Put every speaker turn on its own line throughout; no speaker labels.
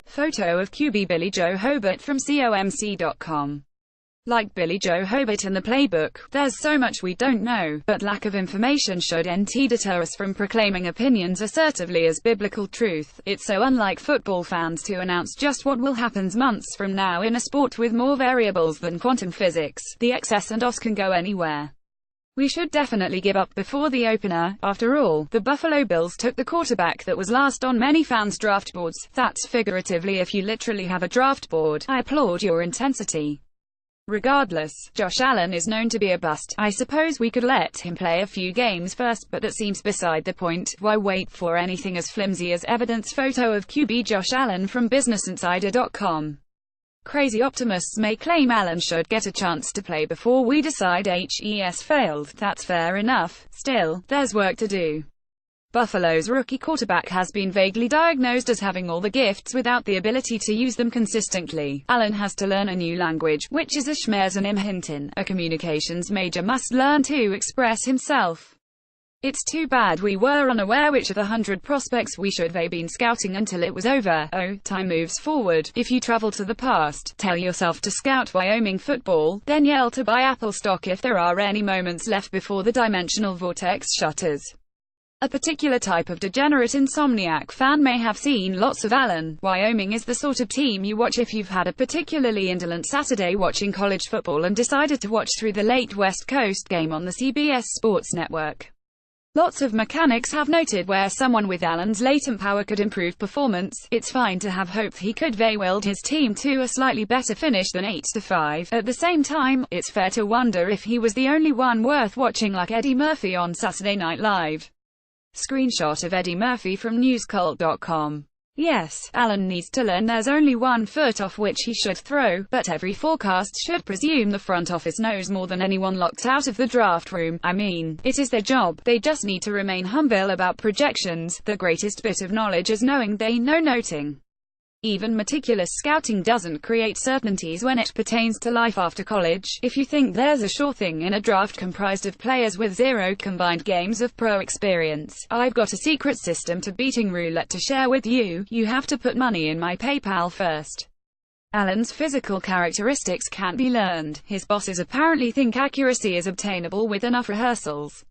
Photo of QB Billy Joe Hobart from COMC.com. Like Billy Joe Hobart in the playbook, there's so much we don't know, but lack of information shouldn't deter us from proclaiming opinions assertively as biblical truth. It's so unlike football fans to announce just what will happen months from now in a sport with more variables than quantum physics. The X's and O's can go anywhere. We should definitely give up before the opener. After all, the Buffalo Bills took the quarterback that was last on many fans' draft boards. That's figuratively if you literally have a draft board. I applaud your intensity. Regardless, Josh Allen is known to be a bust. I suppose we could let him play a few games first, but that seems beside the point. Why wait for anything as flimsy as evidence? Photo of QB Josh Allen from BusinessInsider.com. Crazy optimists may claim Allen should get a chance to play before we decide HES failed. That's fair enough. Still, there's work to do. Buffalo's rookie quarterback has been vaguely diagnosed as having all the gifts without the ability to use them consistently. Allen has to learn a new language, which is a Schmerzen im Hinten. A communications major must learn to express himself. It's too bad we were unaware which of the 100 prospects we should have been scouting until it was over. Oh, time moves forward. If you travel to the past, tell yourself to scout Wyoming football, then yell to buy Apple stock if there are any moments left before the dimensional vortex shutters. A particular type of degenerate insomniac fan may have seen lots of Allen. Wyoming is the sort of team you watch if you've had a particularly indolent Saturday watching college football and decided to watch through the late West Coast game on the CBS Sports Network. Lots of mechanics have noted where someone with Allen's latent power could improve performance. It's fine to have hope he could wield his team to a slightly better finish than 8-5. At the same time, it's fair to wonder if he was the only one worth watching like Eddie Murphy on Saturday Night Live. Screenshot of Eddie Murphy from newscult.com. Yes, Allen needs to learn there's only one foot off which he should throw, but every forecast should presume the front office knows more than anyone locked out of the draft room. I mean, it is their job. They just need to remain humble about projections. The greatest bit of knowledge is knowing they know nothing. Even meticulous scouting doesn't create certainties when it pertains to life after college. If you think there's a sure thing in a draft comprised of players with 0 combined games of pro experience, I've got a secret system to beating roulette to share with you. You have to put money in my PayPal first. Allen's physical characteristics can't be learned. His bosses apparently think accuracy is obtainable with enough rehearsals.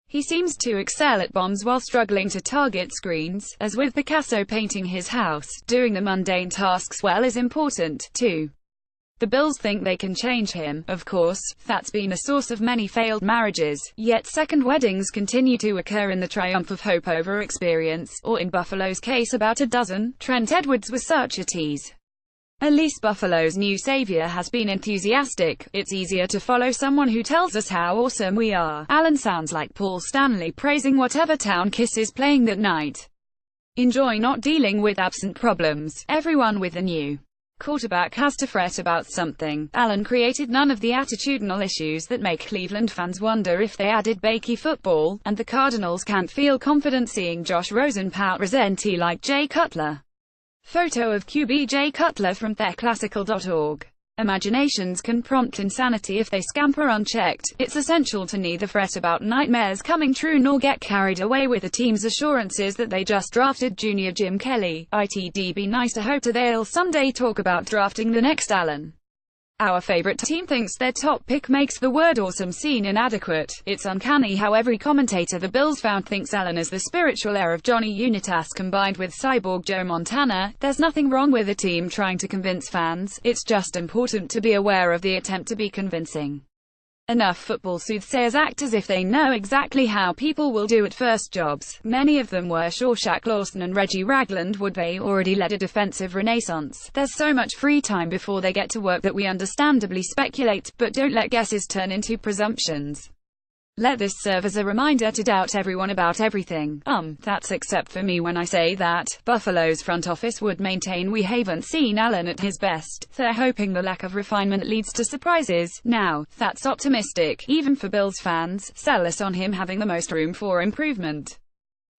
He seems to excel at bombs while struggling to target screens. As with Picasso painting his house, doing the mundane tasks well is important, too. The Bills think they can change him. Of course, that's been a source of many failed marriages, yet second weddings continue to occur in the triumph of hope over experience, or in Buffalo's case about a dozen. Trent Edwards was such a tease. At least Buffalo's new savior has been enthusiastic. It's easier to follow someone who tells us how awesome we are. Allen sounds like Paul Stanley praising whatever town Kiss is playing that night. Enjoy not dealing with absent problems. Everyone with a new quarterback has to fret about something. Allen created none of the attitudinal issues that make Cleveland fans wonder if they added Bakey football, and the Cardinals can't feel confident seeing Josh Rosen pout resentee like Jay Cutler. Photo of QB Jay Cutler from theClassical.org. Imaginations can prompt insanity if they scamper unchecked. It's essential to neither fret about nightmares coming true nor get carried away with the team's assurances that they just drafted junior Jim Kelly. It'd be nice to hope they'll someday talk about drafting the next Allen. Our favorite team thinks their top pick makes the word awesome seem inadequate. It's uncanny how every commentator the Bills found thinks Allen is the spiritual heir of Johnny Unitas combined with cyborg Joe Montana. There's nothing wrong with a team trying to convince fans. It's just important to be aware of the attempt to be convincing. Enough football soothsayers act as if they know exactly how people will do at first jobs. Many of them were Shawshank Lawson and Reggie Ragland. Would they already led a defensive renaissance? There's so much free time before they get to work that we understandably speculate, but don't let guesses turn into presumptions. Let this serve as a reminder to doubt everyone about everything. That's except for me when I say that. Buffalo's front office would maintain we haven't seen Allen at his best. They're hoping the lack of refinement leads to surprises. Now, that's optimistic, even for Bills fans. Sell us on him having the most room for improvement.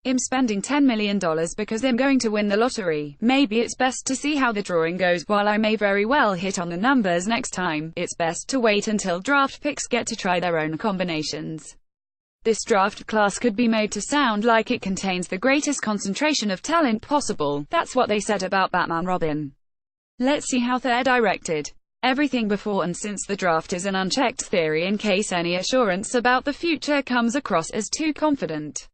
I'm spending $10 million because I'm going to win the lottery. Maybe it's best to see how the drawing goes. While I may very well hit on the numbers next time, it's best to wait until draft picks get to try their own combinations. This draft class could be made to sound like it contains the greatest concentration of talent possible. That's what they said about Batman Robin. Let's see how they're directed. Everything before and since the draft is an unchecked theory in case any assurance about the future comes across as too confident.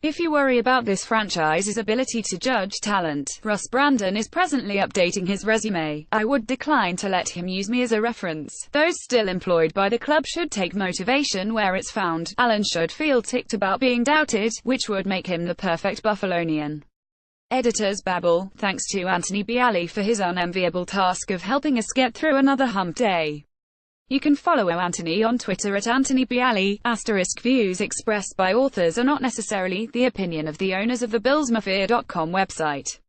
If you worry about this franchise's ability to judge talent, Russ Brandon is presently updating his resume. I would decline to let him use me as a reference. Those still employed by the club should take motivation where it's found. Allen should feel ticked about being doubted, which would make him the perfect Buffalonian. Editors babble, thanks to Anthony Bialy for his unenviable task of helping us get through another hump day. You can follow Anthony on Twitter at Anthony Bialy. * Views expressed by authors are not necessarily the opinion of the owners of the BillsMafia.com website.